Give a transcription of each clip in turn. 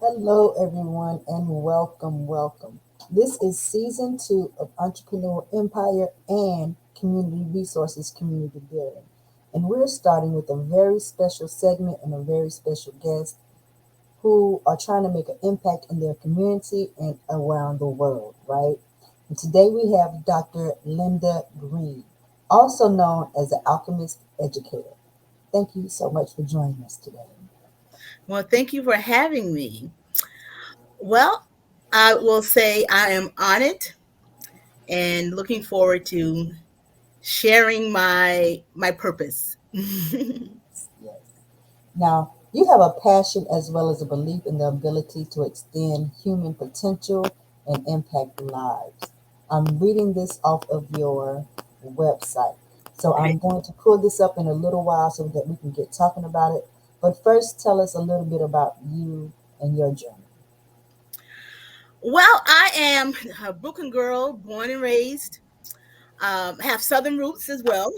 Hello, everyone, and welcome. This is season 2 of Entrepreneur Empire and Community Resources Community Building. And we're starting with a very special segment and a very special guest who are trying to make an impact in their community and around the world, right? And today we have Dr. Linda Green, also known as the Alchemist Educator. Thank you so much for joining us today. Well, thank you for having me. Well, I will say I am on it and looking forward to sharing my purpose. Yes. Now, you have a passion as well as a belief in the ability to extend human potential and impact lives. I'm reading this off of your website. So I'm Okay. going to pull this up in a little while so that we can get talking about it. But first, tell us a little bit about you and your journey. Well, I am a Brooklyn girl, born and raised. Have Southern roots as well.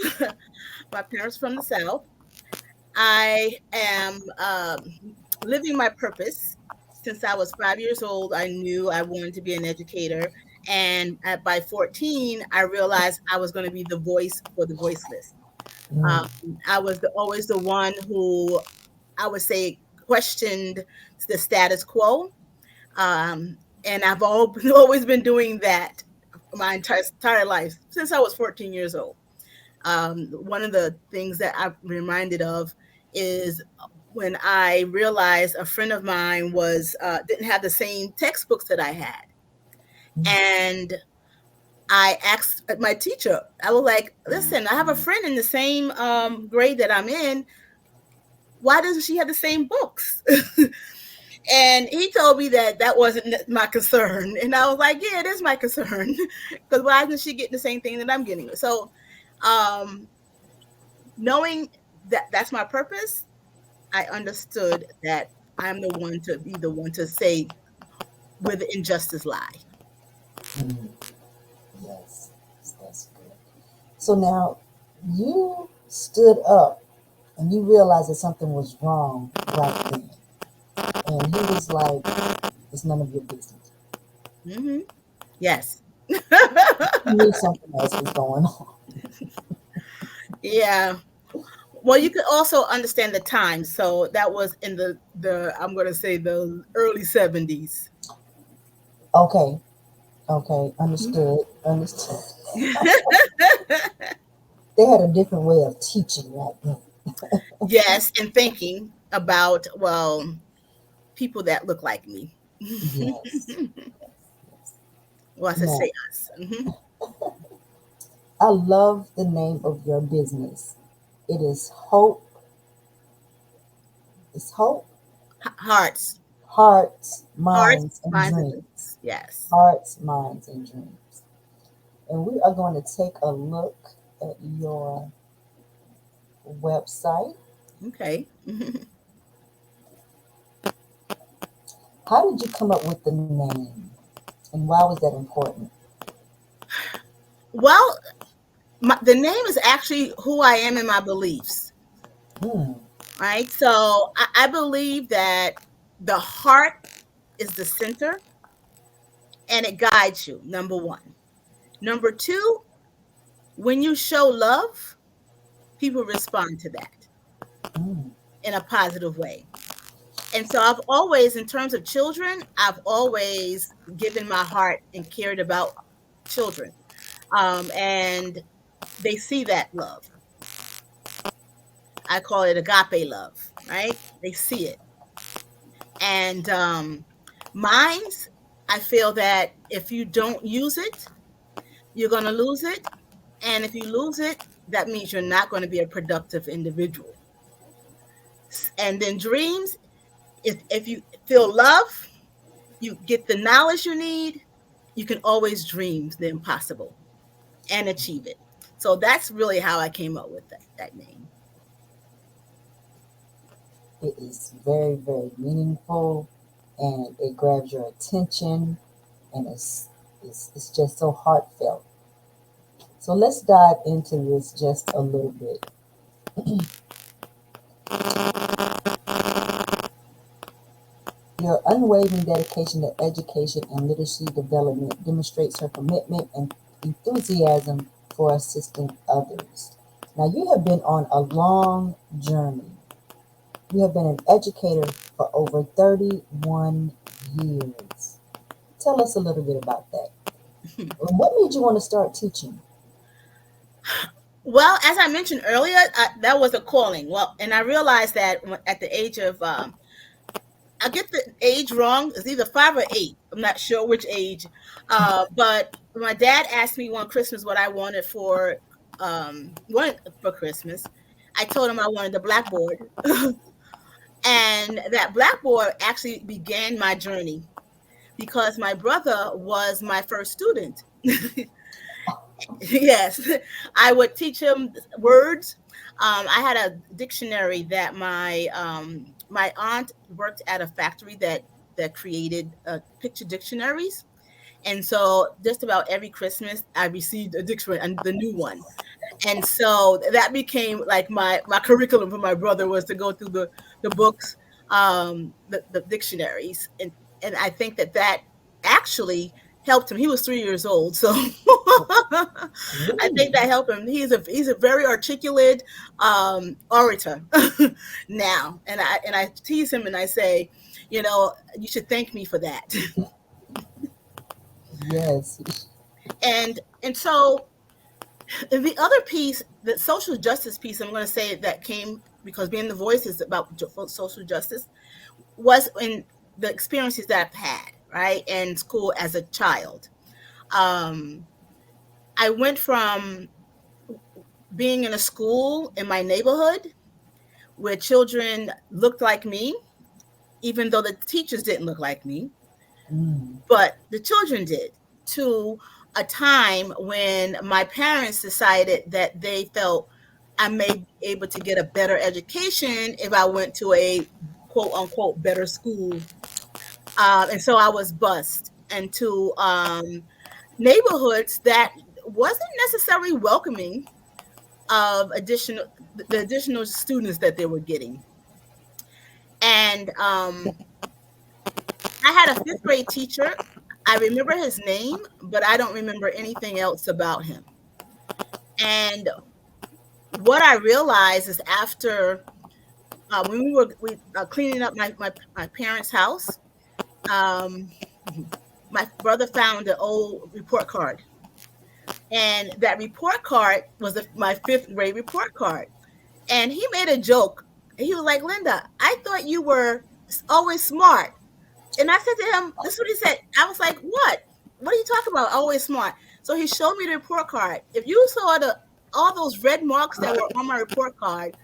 My parents from the South. I am living my purpose. Since I was 5 years old, I knew I wanted to be an educator. And by 14, I realized I was going to be the voice for the voiceless. Mm, Um, I was always the one who I would say questioned the status quo. And always been doing that my entire life since I was 14 years old. One of the things that I'm reminded of is when I realized a friend of mine was didn't have the same textbooks that I had, mm, and I asked my teacher. I was like, "Listen, I have a friend in the same grade that I'm in. Why doesn't she have the same books?" And he told me that that wasn't my concern, and I was like, "Yeah, it is my concern because why isn't she getting the same thing that I'm getting?" So, um, knowing that that's my purpose, I understood that I'm the one to be the one to say where the injustice lie. mm. Yes, that's good. So now you stood up and you realized that something was wrong right then. And he was like, it's none of your business. Hmm. Yes. He knew something else was going on. Yeah. Well, you could also understand the time. So that was in the I'm going to say the early 70s. Okay, okay, understood. They had a different way of teaching right then. Yes, and thinking about people that look like me. Yes, yes. Well, I should Now, say us. Hmm. I love the name of your business. It is Hope. It's Hope, Hearts, Hearts, hearts, Minds, and minds, and Dreams. dreams. Yes. Hearts, Minds, and Dreams. And we are going to take a look at your website. Okay. How did you come up with the name? And why was that important? Well, the name is actually who I am and my beliefs, Hmm. right? So I believe that the heart is the center and it guides you, number one. Number two, when you show love, people respond to that Hmm. in a positive way. And so I've always, in terms of children, I've always given my heart and cared about children. And they see that love. I call it agape love, right? They see it. And minds, I feel that if you don't use it, you're going to lose it. And if you lose it, that means you're not going to be a productive individual. And then dreams, if you feel love, you get the knowledge you need, you can always dream the impossible and achieve it. So that's really how I came up with that name. It is very, very meaningful and it grabs your attention and it's just so heartfelt. So let's dive into this just a little bit. Your unwavering dedication to education and literacy development demonstrates her commitment and enthusiasm for assisting others. Now, you have been on a long journey. You have been an educator for over 31 years. Tell us a little bit about that. What made you want to start teaching? Well, as I mentioned earlier, that was a calling. Well, and I realized that at the age of, I get the age wrong. It's either 5 or 8. I'm not sure which age. But my dad asked me one Christmas what I wanted for Christmas. I told him I wanted the blackboard, and that blackboard actually began my journey because my brother was my first student. Yes, I would teach him words. I had a dictionary that my aunt worked at a factory that created picture dictionaries, and so just about every Christmas I received a dictionary and the new one, and so that became like my curriculum for my brother was to go through the books, the dictionaries, and I think that actually helped him. He was 3 years old, so I think Ooh, that helped him. He's a very articulate orator now, and I tease him and I say, you should thank me for that. yes. And so the other piece, the social justice piece, I'm going to say that came because being the voice is about social justice, was in the experiences that I've had, right, in school as a child. Um, I went from being in a school in my neighborhood where children looked like me, even though the teachers didn't look like me, Mm. but the children did, to a time when my parents decided that they felt I may be able to get a better education if I went to a quote unquote better school. And so I was bused into neighborhoods that wasn't necessarily welcoming of the additional students that they were getting. And I had a fifth grade teacher. I remember his name, but I don't remember anything else about him. And what I realized is after when we cleaning up my parents' house, um, my brother found an old report card, and that report card was my fifth grade report card. And he made a joke. He was like, "Linda, I thought you were always smart." And I said to him, "This is what he said." I was like, "What? What are you talking about? Always smart." So he showed me the report card. If you saw all those red marks that were on my report card,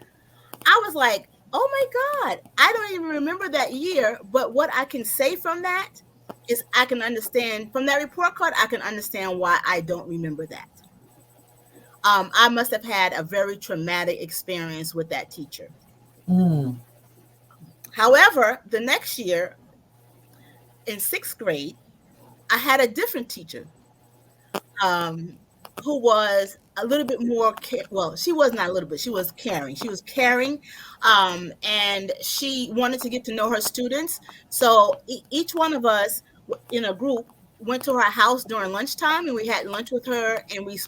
I was like, "Oh my God, I don't even remember that year." But what I can say from that is I can understand from that report card, I can understand why I don't remember that. I must have had a very traumatic experience with that teacher. Mm. However, the next year in sixth grade, I had a different teacher um, who was a little bit more well, she was not a little bit, she was caring. She was caring, and she wanted to get to know her students. So each one of us in a group went to her house during lunchtime, and we had lunch with her, and we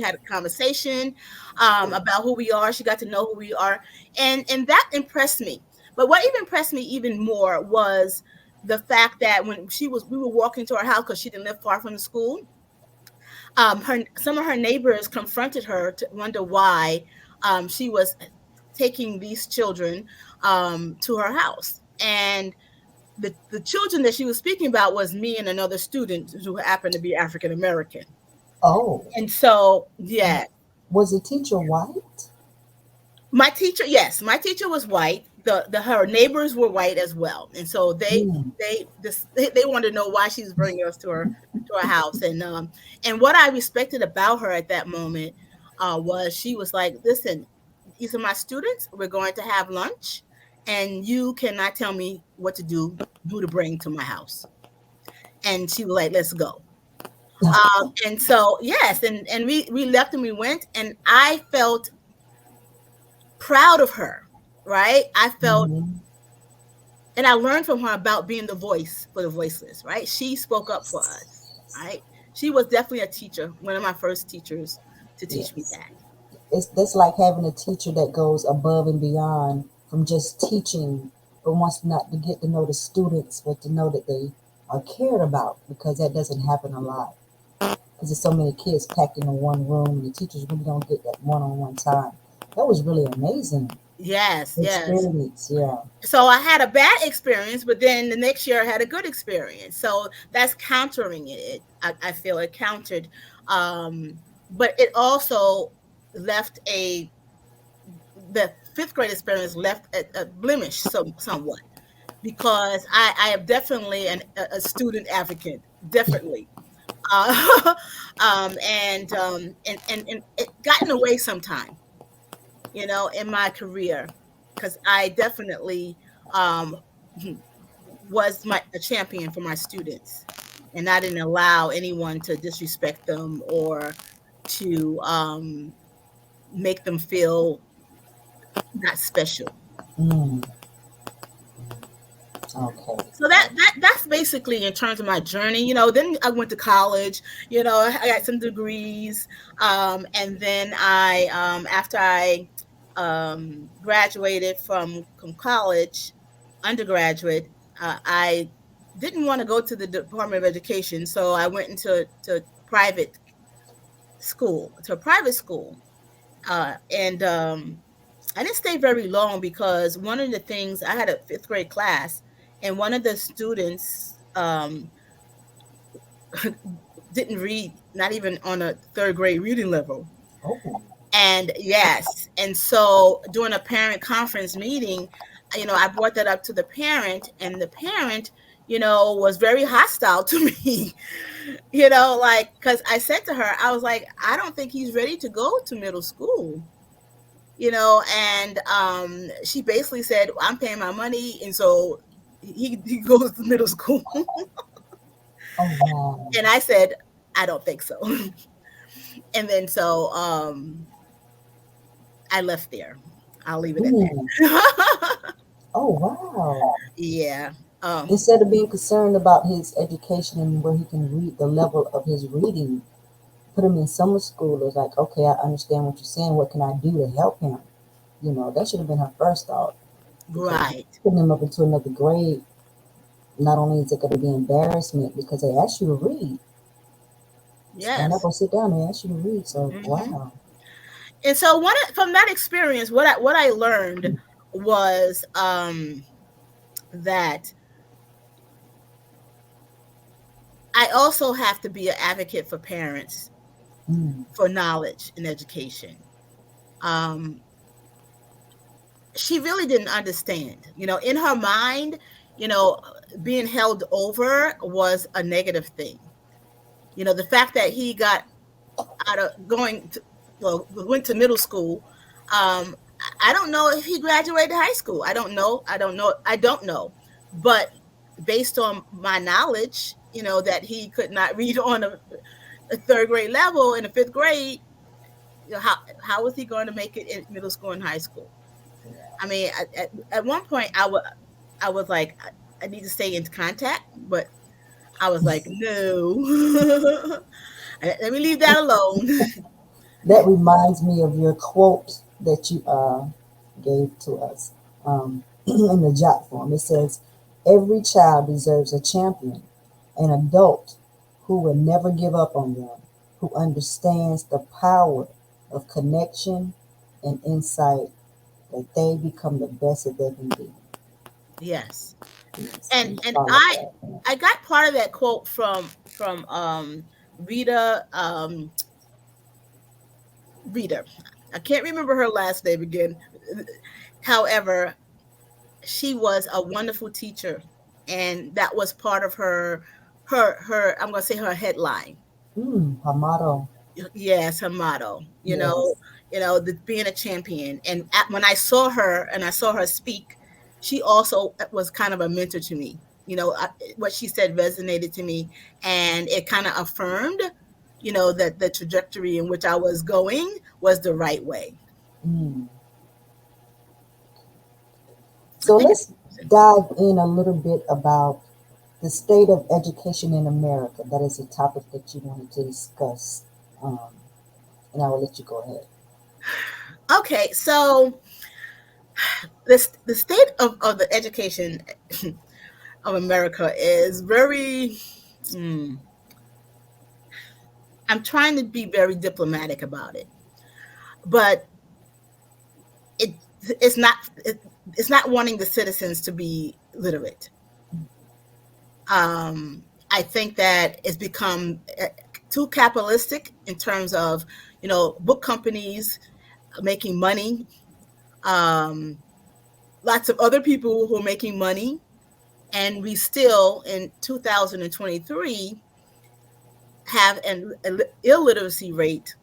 had a conversation about who we are. She got to know who we are, and that impressed me. But what even impressed me even more was the fact that when we were walking to our house because she didn't live far from the school. Some of her neighbors confronted her to wonder why she was taking these children to her house. And the children that she was speaking about was me and another student who happened to be African American. Oh, And so, yeah, was the teacher white? my teacher, yes, my teacher was white. The her neighbors were white as well, and so Mm. they wanted to know why she was bringing us to her house, and what I respected about her at that moment was she was like, "Listen, these are my students. We're going to have lunch, and you cannot tell me what to do, who to bring to my house." And she was like, "Let's go." And so yes, and we left and we went, and I felt proud of her, right? I felt Mhm. And I learned from her about being the voice for the voiceless, right? She spoke up for us, Yes. right? She was definitely a teacher, one of my first teachers to teach me Yes. that. It's that's like having a teacher that goes above and beyond from just teaching, but wants not to get to know the students, but to know that they are cared about, because that doesn't happen a lot. Because there's so many kids packed into one room, and the teachers really don't get that one-on-one time. That was really amazing Yes, yes. experience. Yeah. So I had a bad experience, but then the next year I had a good experience. So that's countering it. I feel it countered, but it also left a the fifth grade experience left a blemish somewhat, because I am definitely a student advocate, definitely. Uh, and it got in the way sometime, in my career, because I definitely um, was a champion for my students, and I didn't allow anyone to disrespect them or to make them feel not special. Mm, okay. So that's basically in terms of my journey. Then I went to college. I got some degrees, and then after I graduated from college, undergraduate, I didn't want to go to the Department of Education, so I went into to private school, to a private school, and I didn't stay very long, because one of the things, I had a fifth grade class, and one of the students didn't read, not even on a third grade reading level. Oh. And yes, and so during a parent conference meeting, I brought that up to the parent, and the parent, was very hostile to me. Like, because I said to her, I was like, I don't think he's ready to go to middle school. And she basically said, I'm paying my money, and so he goes to middle school. Oh wow. And I said, I don't think so. And then so I left there. I'll leave it at Mm. that. Oh wow. Yeah. Instead of being concerned about his education and where he can read, the level of his reading, put him in summer school. It's like, okay, I understand what you're saying. What can I do to help him? That should have been her first thought, because Right. putting him up into another grade, not only is it going to be embarrassment because they ask you to read, stand up Yes. or sit down, they ask you to read. So, Hmm. wow. And so from that experience, what I learned was that I also have to be an advocate for parents Mm, for knowledge and education. Um, she really didn't understand. In her mind, you know, being held over was a negative thing. The fact that he got out of going to, well, went to middle school. I don't know if he graduated high school. I don't know. I don't know. I don't know. But based on my knowledge, that he could not read on a third grade level in the fifth grade. How was he going to make it in middle school and high school? I mean, at one point, I was like, I need to stay in contact, but I was like, no, let me leave that alone. that reminds me of your quote that you gave to us in the jot form. It says, every child deserves a champion, an adult who will never give up on them, who understands the power of connection and insight, that they become the best that they can be. Yes, Yes, and please and follow I that. I got part of that quote from Rita. Rita, I can't remember her last name again. However, she was a wonderful teacher, and that was part of her. I'm going to say her headline. Hamado. Yes, her motto. Yes. Being a champion. And when I saw her and I saw her speak, she also was kind of a mentor to me. What she said resonated to me, and it kind of affirmed, that the trajectory in which I was going was the right way. Mm. I So think let's it's dive in a little bit about the state of education in America. That is a topic that you wanted to discuss, um, and I will let you go ahead. Okay, so the state of the education of America is very. mm, I'm trying to be very diplomatic about it, but it it's not it's not wanting the citizens to be literate. I think that it's become too capitalistic in terms of book companies making money, um, lots of other people who are making money, and we still in 2023 have an illiteracy rate,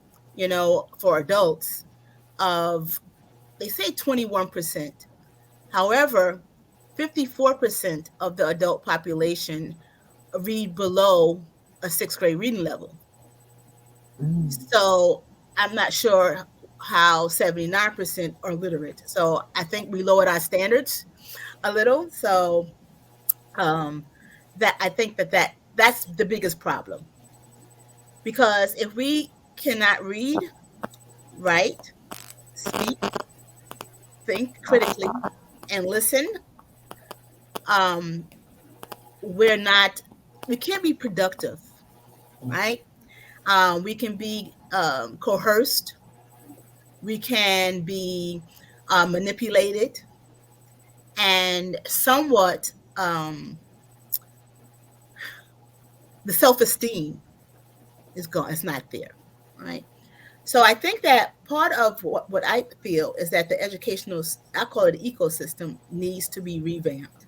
for adults of, they say, 21%. However, 54% of the adult population read below a sixth grade reading level. Mm, So I'm not sure how 79% are literate. So I think we lowered our standards a little. So um, that I think that's the biggest problem, because if we cannot read, write, speak, think critically, and listen, um, we're not we can't be productive, right? We can be coerced, we can be manipulated, and somewhat the self-esteem is gone, it's not there, right? So I think that part of what I feel is that the educational, I call it ecosystem, needs to be revamped.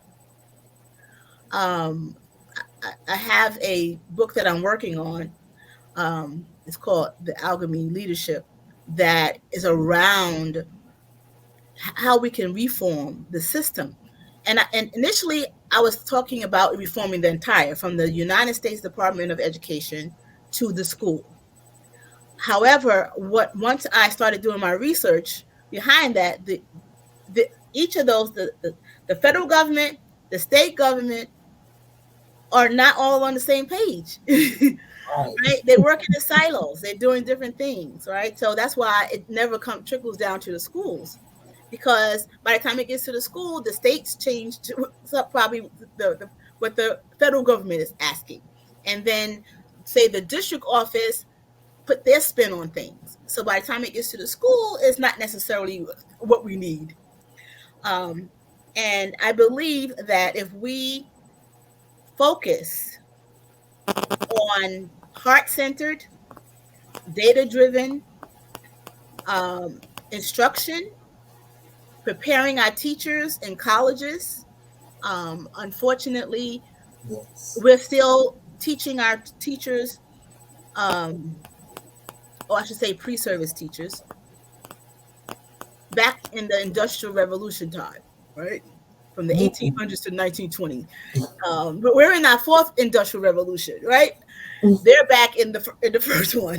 um, I have a book that I'm working on. It's called The Alchemy Leadership, that is around how we can reform the system. And initially, I was talking about reforming the entire, from the United States Department of Education to the school. However, what once I started doing my research behind that, the each of those, the federal government, the state government, are not all on the same page. right. Right? They work in the silos. They're doing different things, right? So that's why it never trickles down to the schools, because by the time it gets to the school, the states change to probably what the federal government is asking, and then say the district office put their spin on things. So by the time it gets to the school, it's not necessarily what we need. Um, and I believe that if we focus on heart-centered, data-driven um, instruction, preparing our teachers in colleges. Unfortunately, Yes. we're still teaching our teachers, or I should say pre-service teachers, back in the Industrial Revolution time, right? From the Mm-mm. 1800s to 1920s. But we're in our fourth industrial revolution, right? They're back in the first one.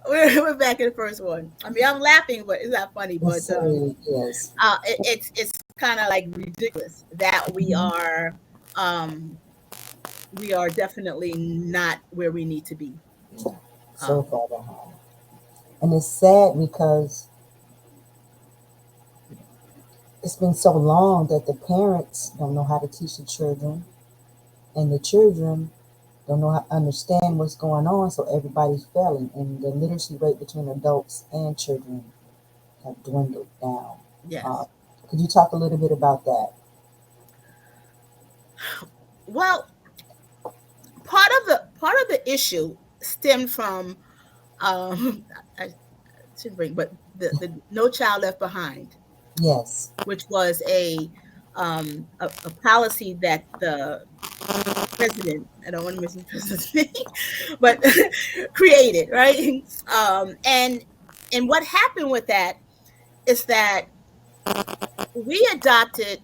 we're back in the first one. I mean, I'm laughing, but it's not funny. But Yes, sir. Yes. it's kind of like ridiculous that Mhm. um, we are definitely not where we need to be. Yeah. So Um, far behind. And it's sad because it's been so long that the parents don't know how to teach the children, and the children don't know how to understand what's going on, so everybody's failing, and the literacy rate between adults and children have dwindled down. Uh, yes. could you talk a little bit about that? Well, part of the issue stemmed from I should bring, but the No Child Left Behind, Yes. which was a policy that the president, I don't want to mention the president's name, but created, right? And what happened with that is that we adopted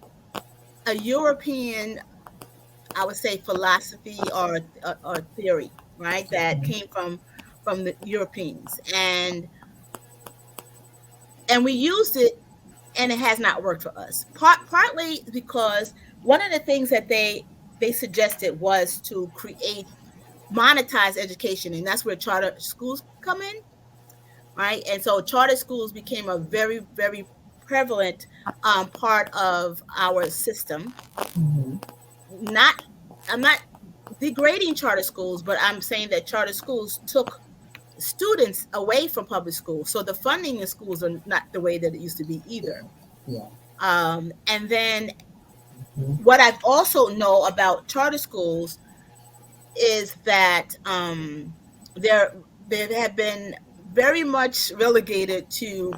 a European, I would say, philosophy or theory, right? That Mhm. came from the Europeans, and we used it, and it has not worked for us. Partly because one of the things that they suggested was to create monetize education, and that's where charter schools come in, right? And so charter schools became a very prevalent part of our system. Mm-hmm. Not, I'm not degrading charter schools, but I'm saying that charter schools took students away from public schools. So the funding in schools are not the way that it used to be either. Yeah. And then Mm-hmm. what I've also know about charter schools is that they're they have been very much relegated to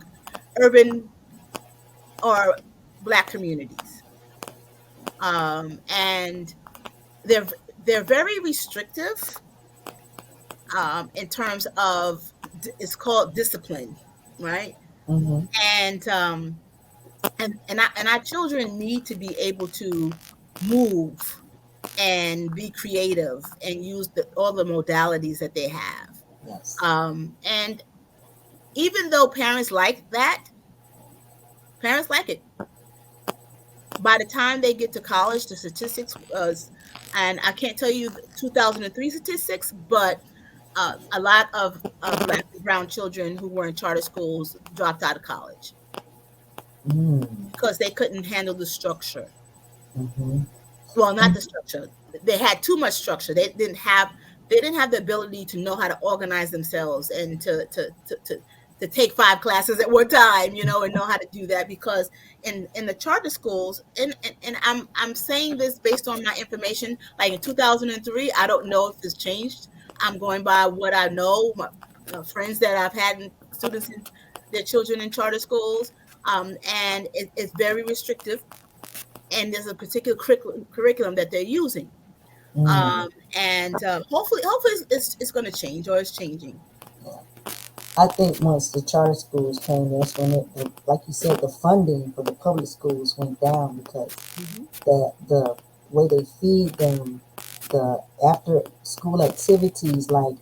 urban or Black communities, and they're they're very restrictive in terms of it's called discipline, right? Mm-hmm. And and our children need to be able to move and be creative and use all the modalities that they have. Yes. And even though parents like that, parents like it. By the time they get to college, the statistics was, and I can't tell you the 2003 statistics, but a lot of Black and brown children who were in charter schools dropped out of college Mm. because they couldn't handle the structure. Mm-hmm. Well, not the structure. They had too much structure. They didn't have the ability to know how to organize themselves and to take 5 classes at one time, and know how to do that, because in the charter schools, and I'm saying this based on my information, like in 2003, I don't know if this changed. I'm going by what I know, my friends that I've had students in their children in charter schools, and it's very restrictive, and there's a particular curriculum that they're using, Mm. and hopefully it's going to change, or it's changing. Yeah. I think once the charter schools came, that's when like you said, the funding for the public schools went down because Hmm. the way they feed them, the after school activities, like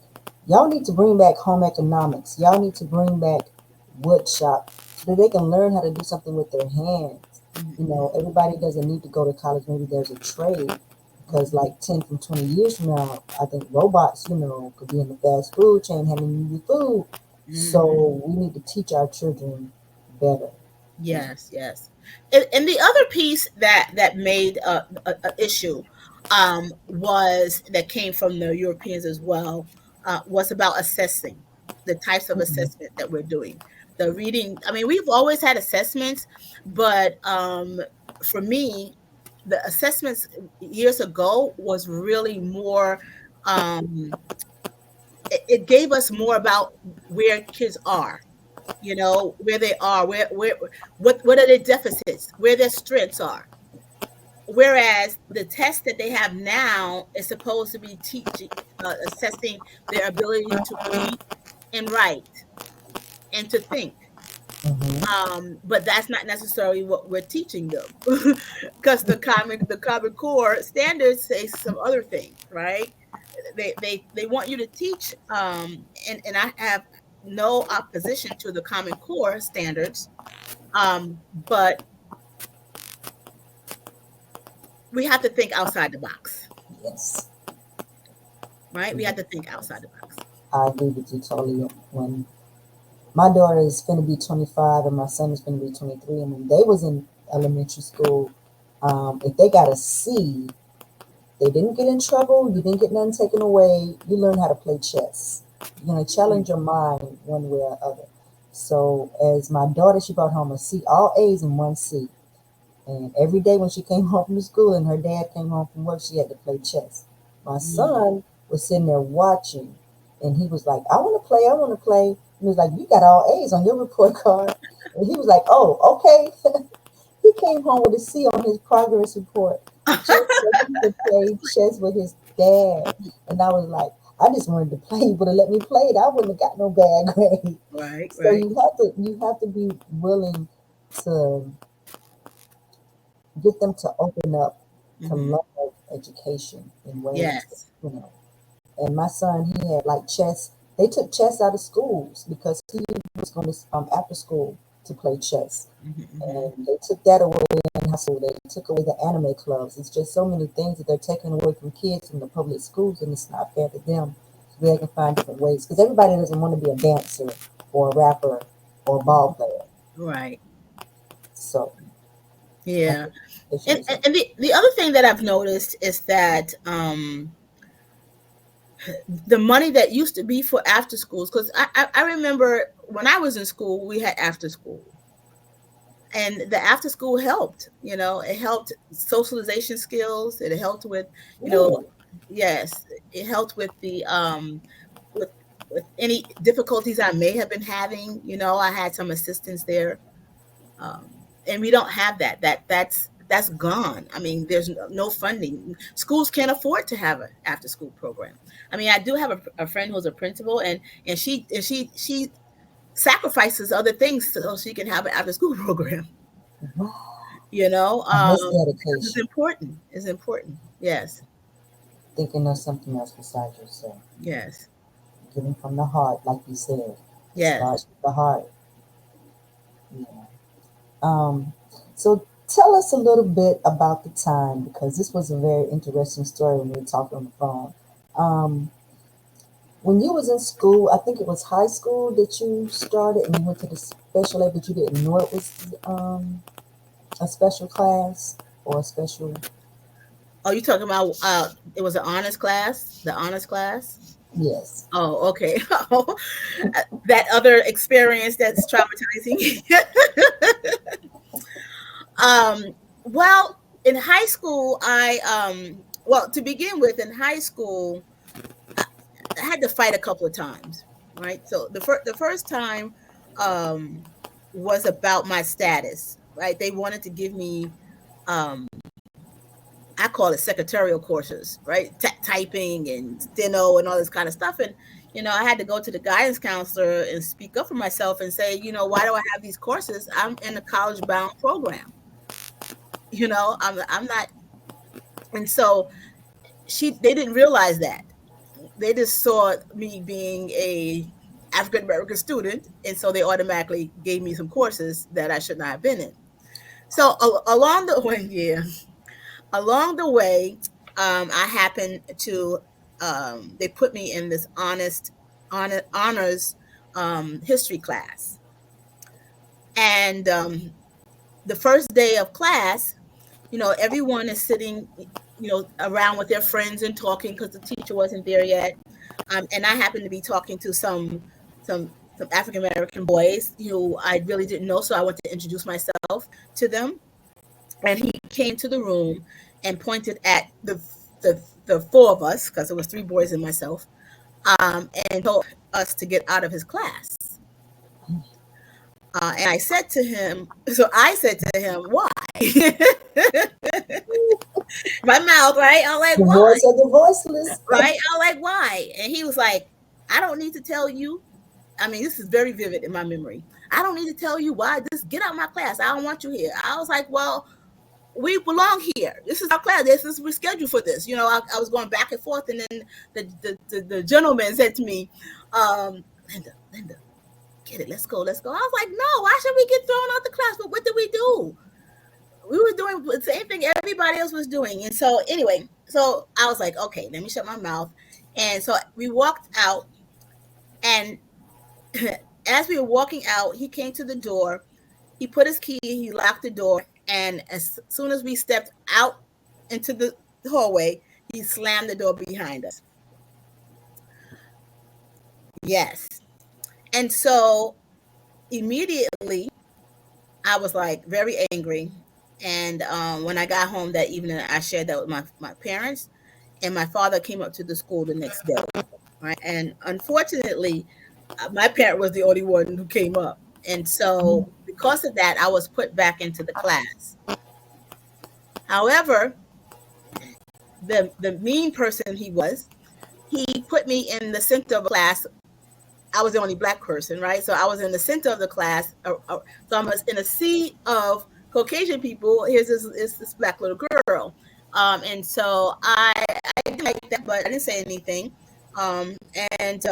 y'all need to bring back home economics. Y'all need to bring back wood shop so that they can learn how to do something with their hands. Hmm. Everybody doesn't need to go to college. Maybe there's a trade because like 10 from 20 years from now, I think robots, could be in the fast food chain handing you food. Hmm. So we need to teach our children better. Yes, yes. And the other piece that made a issue, was that came from the Europeans as well, was about assessing the types of Mhm. assessment that we're doing. The reading, I mean, we've always had assessments, but for me, the assessments years ago was really more. Um, it gave us more about where kids are, where they are, what are their deficits, where their strengths are. Whereas the test that they have now is supposed to be teaching, assessing their ability to read and write and to think. Mhm. But that's not necessarily what we're teaching them, because the common core standards say some other things, right? They want you to teach, and I have no opposition to the common core standards, but we have to think outside the box, Yes, right? We have to think outside the box. I agree with you totally. When my daughter is going to be 25 and my son is going to be 23, and when they was in elementary school, if they got a C, they didn't get in trouble. You didn't get nothing taken away. You learn how to play chess. You're going to challenge your mind one way or other. So as my daughter, she brought home a C, all A's and one C. And every day when she came home from school and her dad came home from work, she had to play chess. My Mm. son was sitting there watching, and he was like, "I want to play. I want to play." And he was like, "You got all A's on your report card." And he was like, "Oh, okay." He came home with a C on his progress report, just so he could play chess with his dad. And I was like, I just wanted to play. You would have let me play it. I wouldn't have got no bad grade. Right, So right. you have to be willing to get them to open up to Hmm. love education in ways that, Yes. And my son, he had like chess. They took chess out of schools because he was going to after school to play chess. Mm-hmm. And they took that away in high school. They took away the anime clubs. It's just so many things that they're taking away from kids in the public schools, and it's not fair to them. They can find different ways because everybody doesn't want to be a dancer or a rapper or a ball player. Right. So I Yeah. think they should And, do and something. and the other thing that I've noticed is that the money that used to be for after schools, because I remember when I was in school, we had after school. And the after school helped, it helped socialization skills. It helped with, you know, Really? yes, it helped with the with with any difficulties I may have been having. I had some assistance there. um, and we don't have that. That's gone. I mean, there's no funding. Schools can't afford to have an after school program. I mean, I do have a friend who's a principal, and she sacrifices other things so she can have an after school program. Wow. You know, I miss because it's dedication. important. It's important. Yes, Thinking of something else besides yourself. yes, Giving from the heart, like you said. It yes. starts with the heart. Yeah. Um, so tell us a little bit about the time because this was a very interesting story when we were talking on the phone. Um, when you was in school, I think it was high school that you started and you went to the special ed, but you didn't know it was a special class or a special. Oh, you talking about it was an honors class? The honors class? Yes. Oh, okay. That other experience that's traumatizing. um, well, in high school, well, to begin with, in high school, I had to fight a couple of times, right? So the first time um, was about my status, right? They wanted to give me, um, I call it secretarial courses, right? Typing and steno and all this kind of stuff. And, I had to go to the guidance counselor and speak up for myself and say, why do I have these courses? I'm in a college bound program. I'm not. And so they didn't realize that. They just saw me being a African American student. And so they automatically gave me some courses that I should not have been in. So along the way, yeah, along the way, I happened to they put me in this honors history class, and the first day of class, everyone is sitting, around with their friends and talking because the teacher wasn't there yet, and I happened to be talking to some some African American boys who I really didn't know, so I went to introduce myself to them. And he came to the room and pointed at the four of us, because there was three boys and myself, and told us to get out of his class. And I said to him, why? My mouth, right? I'm like, The why? voice of the voiceless. Right? I'm like, why? And he was like, I don't need to tell you. I mean, this is very vivid in my memory. I don't need to tell you why. Just get out of my class. I don't want you here. I was like, well, we belong here. This is our class. We're scheduled for this. I was going back and forth, and then the gentleman said to me, Linda, get it. Let's go. Let's go. I was like, no. Why should we get thrown out the class? But what did we do? We were doing the same thing everybody else was doing. And so anyway, so I was like, okay, let me shut my mouth. And so we walked out, and as we were walking out, he came to the door. He put his key. He locked the door, and as soon as we stepped out into the hallway, he slammed the door behind us. Yes. And so immediately I was like very angry. And when I got home that evening, I shared that with my parents, and my father came up to the school the next day. Right. And unfortunately, my parent was the only one who came up. And so because of that, I was put back into the class. However, the mean person he put me in the center of the class. I was the only black person, right? So I was in the center of the class. So I'm in a sea of Caucasian people. Here's this black little girl. And so I didn't like that, but I didn't say anything. Um, and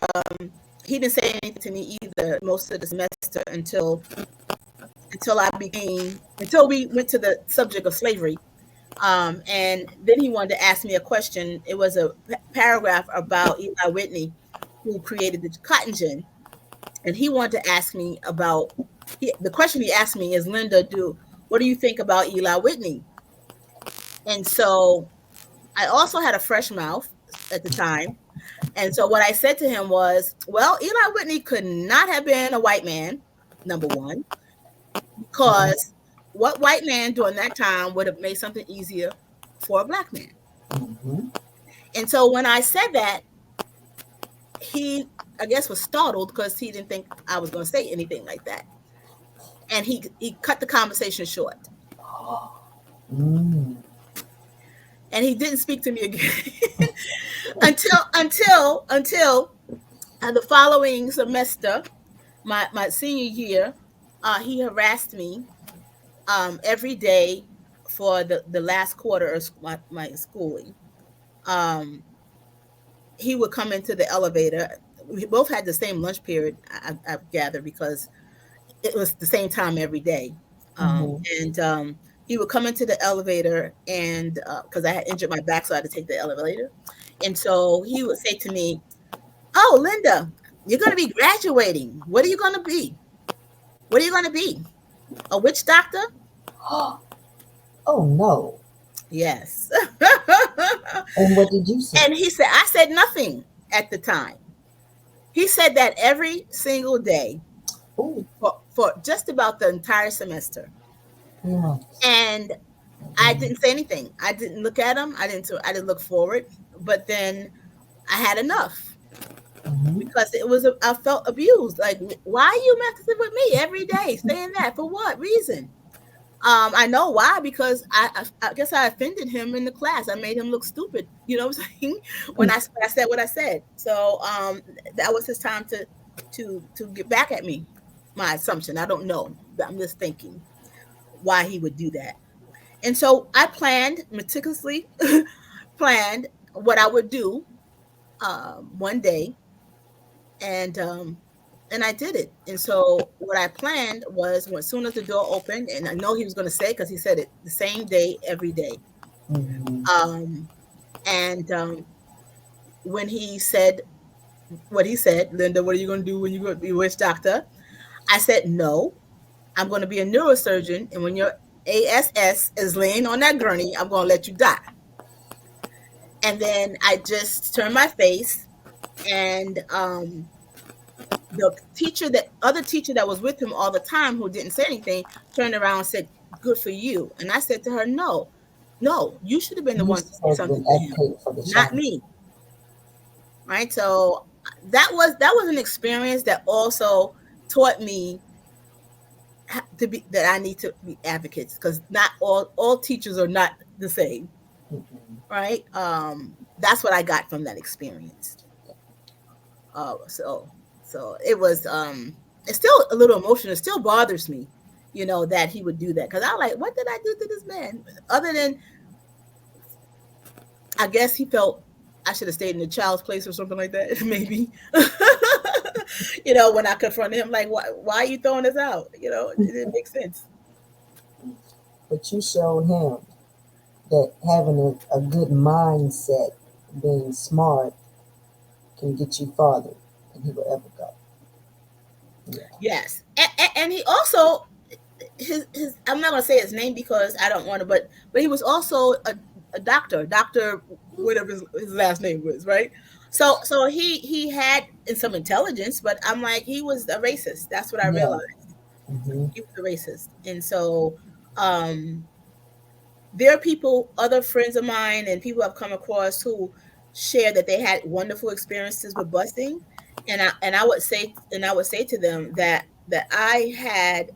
he didn't say anything to me either most of the semester until until we went to the subject of slavery. And then he wanted to ask me a question. It was a paragraph about Eli Whitney, who created the cotton gin, and he wanted to ask me about. The question he asked me is, Linda, what do you think about Eli Whitney? And so I also had a fresh mouth at the time. And so what I said to him was, well, Eli Whitney could not have been a white man, number one, Mm-hmm. because what white man during that time would have made something easier for a black man? Mm-hmm. And so when I said that, he, I guess, was startled because he didn't think I was going to say anything like that. And he cut the conversation short. Mm. And he didn't speak to me again until the following semester, my senior year. He harassed me every day for the last quarter of my schooling. Um, he would come into the elevator. We both had the same lunch period, I gather, because it was the same time every day. Mm-hmm. And he would come into the elevator, and because I had injured my back, so I had to take the elevator. And so he would say to me, "Oh, Linda, you're going to be graduating. What are you going to be? What are you going to be? A witch doctor?" Oh no. Yes. And what did you say? And I said nothing at the time. He said that every single day Oh, for just about the entire semester. yeah. And I didn't say anything. I didn't look at him. I didn't look forward. But then I had enough Mm-hmm. because I felt abused. Like, why are you messing with me every day, saying that for what reason? I know why, because I guess I offended him in the class. I made him look stupid. You know what I'm saying? When I said what I said. So that was his time to get back at me. My assumption. I don't know. I'm just thinking why he would do that. And so I planned meticulously, planned what I would do one day, and I did it. And so what I planned was, as soon as the door opened, and I know he was going to say, because he said it the same day every day. Mm-hmm. Um, and when he said what he said, Linda, what are you going to do when you go to be a witch doctor? I said, no, I'm going to be a neurosurgeon, and when your ASS is laying on that gurney, I'm going to let you die. And then I just turned my face, and the other teacher that was with him all the time, who didn't say anything, turned around and said, "Good for you." And I said to her, "No, no, you should have been the You one to say supposed to something be to him, advocate for the not child. me." Right? So that was an experience that also taught me to be that I need to be advocates, because not all teachers are not the same. Mm-hmm. Right? That's what I got from that experience. So it was it's still a little emotional. It still bothers me, that he would do that, because I'm like, what did I do to this man? Other than, I guess he felt I should have stayed in the child's place or something like that, maybe. When I confronted him, like, why are you throwing this out? It didn't make sense. But you showed him that having a good mindset, being smart, can get you farther than he will ever go. Yeah. Yes, and he also, his I'm not gonna say his name because I don't want to, but he was also a doctor, whatever his last name was, right? So he had some intelligence, but I'm like, he was a racist. That's what I Yeah. realized. Mm-hmm. He was a racist. And so um there are people, other friends of mine, and people I've come across who share that they had wonderful experiences with busing, and I would say to them that I had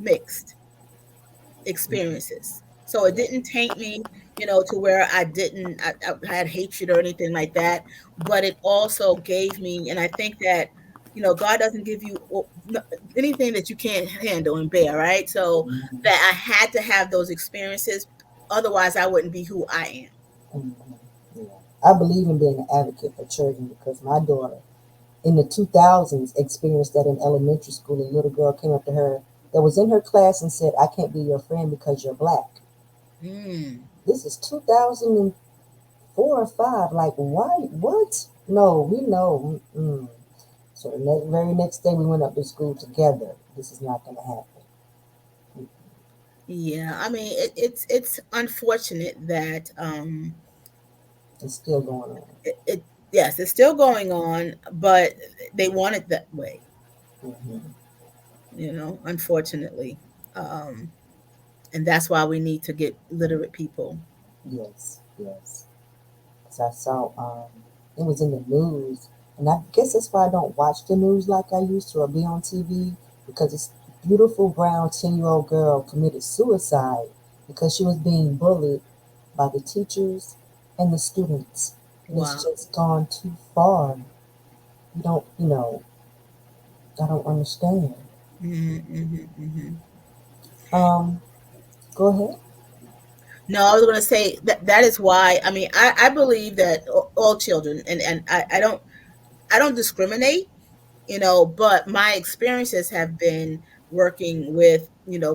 mixed experiences. So it didn't taint me, to where I had hatred or anything like that. But it also gave me, and I think that, God doesn't give you anything that you can't handle and bear, right? So Mm-hmm. that I had to have those experiences. Otherwise, I wouldn't be who I am. Mm-hmm. Yeah. I believe in being an advocate for children because my daughter in the 2000s experienced that in elementary school. A little girl came up to her that was in her class and said, "I can't be your friend because you're black." Mm. This is 2004 or 5. Like, why? What? No, we know. Mm-mm. So the very next day, we went up to school together. This is not going to happen. Yeah, I mean, it's unfortunate that It's still going on. it yes, it's still going on, but they want it that way, Hmm. unfortunately. Um, and that's why we need to get literate people. Yes, yes. Because I saw it was in the news, and I guess that's why I don't watch the news like I used to or be on TV, because this beautiful brown 10-year-old girl committed suicide because she was being bullied by the teachers and the students. And it's Wow. just gone too far. You don't, I don't understand. Hmm. Um, Go ahead. No, I was going to say that is why. I mean, I believe that all children, and I don't discriminate, but my experiences have been working with,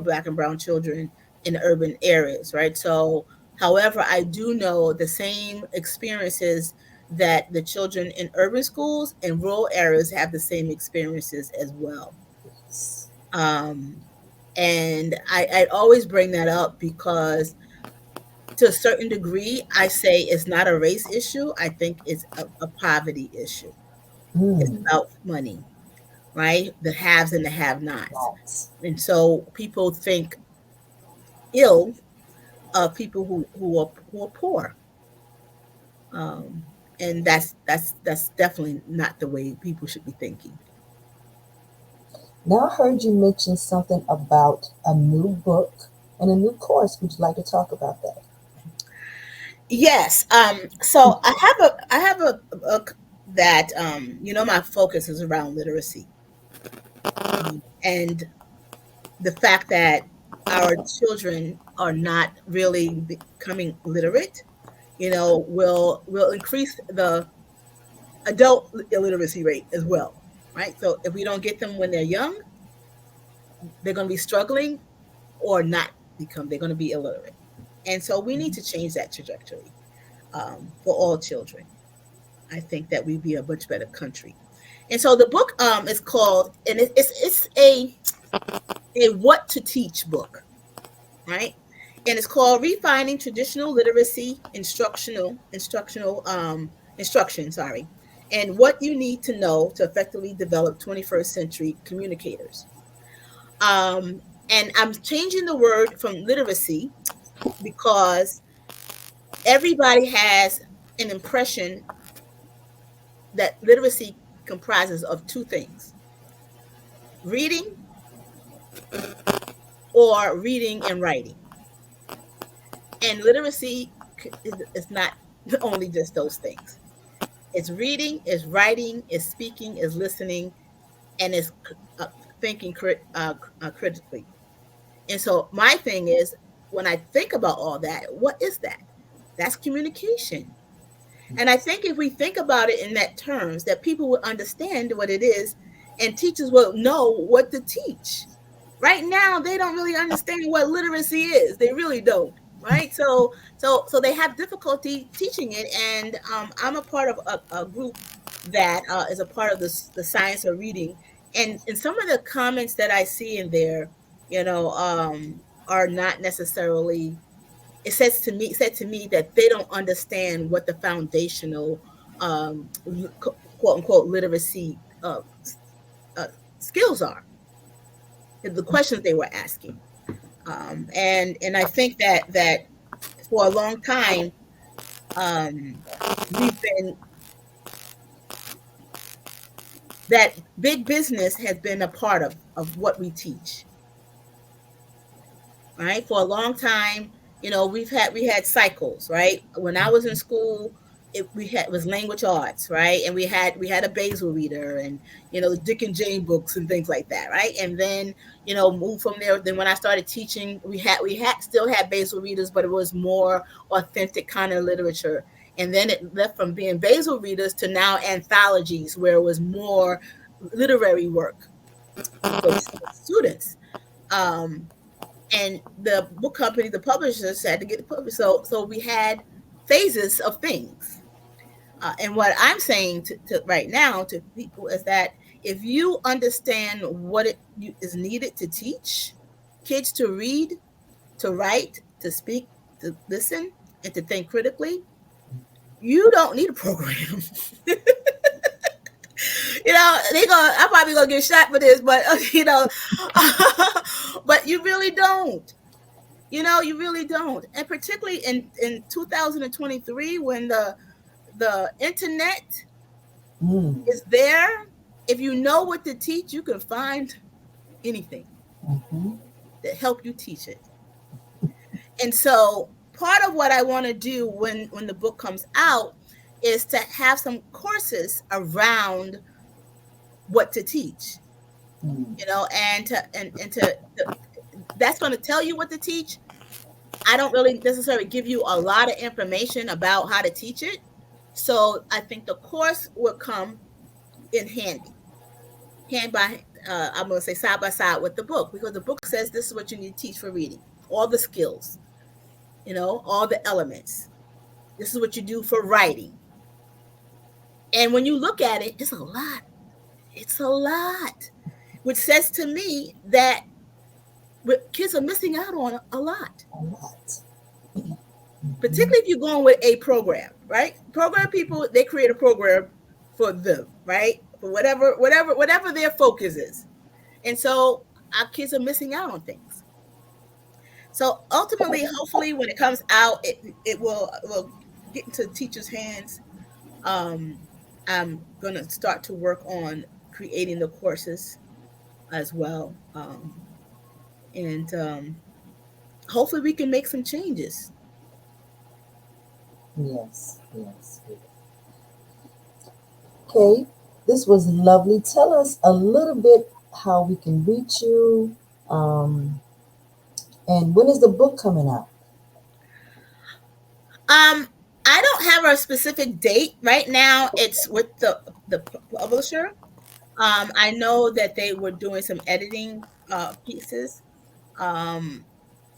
black and brown children in urban areas, right? So, however, I do know the same experiences that the children in urban schools and rural areas have the same experiences as well. Yes. Um, and I always bring that up because to a certain degree, I say it's not a race issue. I think it's a poverty issue. It's Hmm. about money, right? The haves and the have-nots. Lots. And so people think ill of people who are poor. Um, and that's definitely not the way people should be thinking. Now I heard you mention something about a new book and a new course. Would you like to talk about that? Yes. So I have a that my focus is around literacy, and the fact that our children are not really becoming literate, will increase the adult illiteracy rate as well, right? So if we don't get them when they're young, they're going to be struggling or not they're going to be illiterate. And so we need to change that trajectory for all children. I think that we'd be a much better country. And so the book is called, and it's a what to teach book, right? And it's called Refining Traditional Literacy Instruction, sorry, and what you need to know to effectively develop 21st century communicators. Um, and I'm changing the word from literacy because everybody has an impression that literacy comprises of two things: reading or reading and writing. And literacy is not only just those things. It's reading, it's writing, it's speaking, it's listening, and it's uh, thinking critically. And so my thing is, when I think about all that, what is that? That's communication. And I think if we think about it in that terms, that people will understand what it is, and teachers will know what to teach. Right now, they don't really understand what literacy is. They really don't. Right. So they have difficulty teaching it. And I'm a part of a group that is a part of the science of reading. And some of the comments that I see in there, are not necessarily, it said to me that they don't understand what the foundational quote unquote literacy uh, skills are, the questions they were asking. And I think that for a long time, um, we've been that big business has been a part of what we teach, right? For a long time, we had cycles, right? When I was in school, it was language arts, right? And we had a Basil reader, and the Dick and Jane books and things like that, right? And then move from there. Then when I started teaching, we had still had Basil readers, but it was more authentic kind of literature. And then it left from being Basil readers to now anthologies, where it was more literary work for students. Um, and the book company, the publishers had to get it published. So we had phases of things. And what I'm saying to right now to people is that if you understand what is needed to teach kids to read, to write, to speak, to listen, and to think critically, you don't need a program. I'm probably gonna get shot for this, but but you really don't. You really don't. And particularly in 2023, when the internet Mm. is there, if you know what to teach, you can find anything Mhm. that help you teach it. And so part of what I want to do when the book comes out is to have some courses around what to teach, Mm. and that's going to tell you what to teach. I don't really necessarily give you a lot of information about how to teach it. So I think the course will come in hand by, I'm going to say side by side with the book, because the book says this is what you need to teach for reading, all the skills, all the elements. This is what you do for writing. And when you look at it, it's a lot. It's a lot, which says to me that kids are missing out on a lot, A lot. Mhm. particularly if you're going with a program, right? Program people, they create a program for them, right? For whatever their focus is. And so our kids are missing out on things. So ultimately, hopefully, when it comes out, it will get into teachers' hands. Um, I'm gonna start to work on creating the courses as well, and hopefully, we can make some changes. Yes, yes, yes. Okay, this was lovely. Tell us a little bit how we can reach you, um, and when is the book coming out? Um, I don't have a specific date right now. It's with the publisher. I know that they were doing some editing pieces. Um,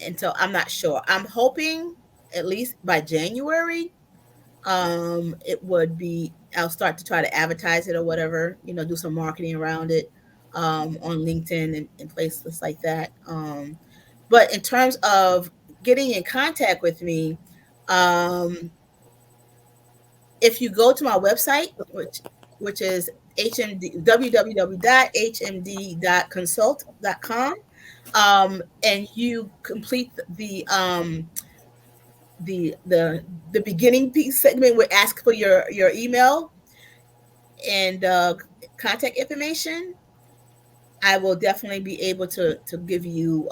and so I'm not sure. I'm hoping at least by January, it would be. I'll start to try to advertise it or whatever. Do some marketing around it, on LinkedIn and places like that. But in terms of getting in contact with me, um, if you go to my website, which is hmd www.hmd.consult.com, and you complete the beginning piece segment, would ask for your email and contact information. I will definitely be able to give you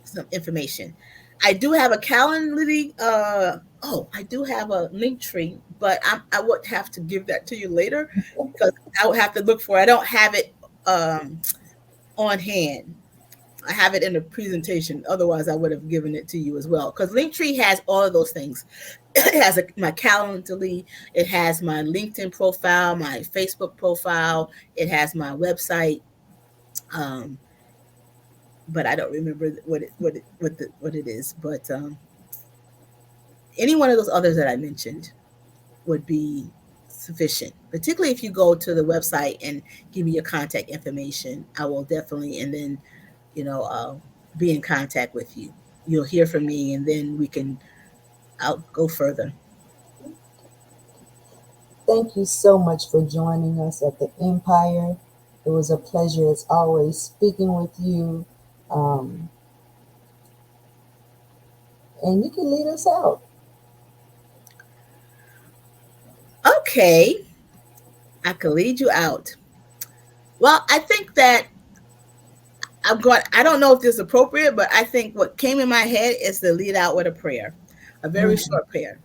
some information. I do have a Calendly. I do have a link tree, but I would have to give that to you later, because I would have to look for it. I don't have it um, on hand. I have it in a presentation. Otherwise, I would have given it to you as well. Because Linktree has all of those things. It has my Calendly. It has my LinkedIn profile, my Facebook profile. It has my website. Um, but I don't remember what it is. But any one of those others that I mentioned would be sufficient. Particularly if you go to the website and give me your contact information, I will definitely, and then be in contact with you. You'll hear from me, and then I'll go further. Thank you so much for joining us at the Empire. It was a pleasure, as always, speaking with you. Um, and you can lead us out. Okay, I can lead you out. Well, I think that I don't know if this is appropriate, but I think what came in my head is to lead out with a prayer, a very Mm. short prayer.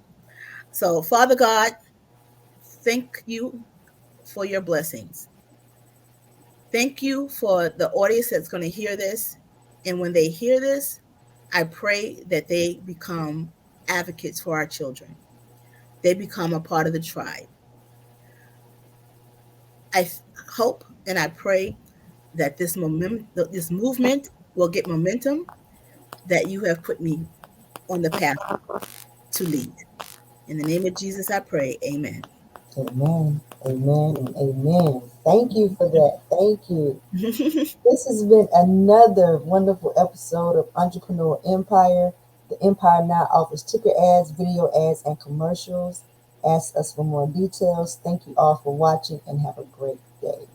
So, Father God, thank you for your blessings. Thank you for the audience that's going to hear this. And when they hear this, I pray that they become advocates for our children. They become a part of the tribe. I hope and I pray that this movement will get momentum that you have put me on the path to lead. In the name of Jesus, I pray. Amen. Amen. Amen and amen. Thank you for that. Thank you. This has been another wonderful episode of Entrepreneur Empire. The Empire now offers ticker ads, video ads, and commercials. Ask us for more details. Thank you all for watching and have a great day.